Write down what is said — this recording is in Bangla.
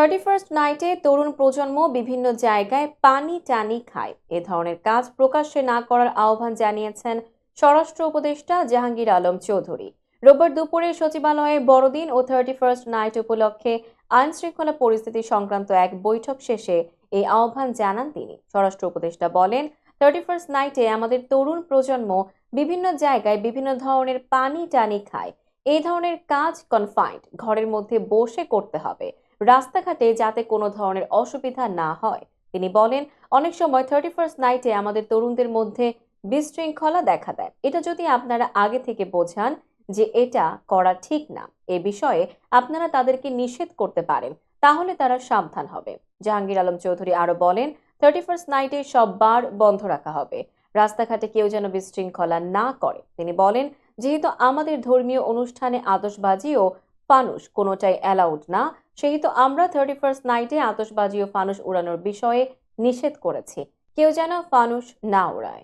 31st নাইটে তরুণ প্রজন্ম বিভিন্ন জায়গায় পানি টানি খায় এ ধরনের কাজ প্রকাশ্যে না করার আহ্বান জানিয়েছেন স্বরাষ্ট্র উপদেষ্টা জাহাঙ্গীর আলম চৌধুরী। রোববার দুপুরে সচিবালয়ে বড়দিন ও 31st নাইট উপলক্ষে আইন শৃঙ্খলা পরিস্থিতি সংক্রান্ত এক বৈঠক শেষে এই আহ্বান জানান তিনি। স্বরাষ্ট্র উপদেষ্টা বলেন, 31st নাইটে আমাদের তরুণ প্রজন্ম বিভিন্ন জায়গায় বিভিন্ন ধরনের পানি টানি খায়। এই ধরনের কাজ কনফাইন্ড ঘরের মধ্যে বসে করতে হবে, রাস্তাঘাটে যাতে কোনো ধরনের অসুবিধা না হয়। তিনি বলেন, অনেক সময় 31st নাইটে আমাদের তরুণদের মধ্যে বিশৃঙ্খলা দেখা দেয়। এটা যদি আপনারা আগে থেকে বোঝান যে এটা করা ঠিক না, এ বিষয়ে আপনারা তাদেরকে নিষেধ করতে পারেন, তাহলে তারা সাবধান হবে। জাহাঙ্গীর আলম চৌধুরী আরো বলেন, 31st নাইটে সব বার বন্ধ রাখা হবে, রাস্তাঘাটে কেউ যেন বিশৃঙ্খলা না করে। তিনি বলেন, যেহেতু আমাদের ধর্মীয় অনুষ্ঠানে আতশবাজি ও ফানুস কোনোটাই অ্যালাউড না, সেহেতু আমরা 31st নাইটে আতশবাজি ও ফানুস উড়ানোর বিষয়ে নিষেধ করেছি। কেউ যেন ফানুস না উড়ায়।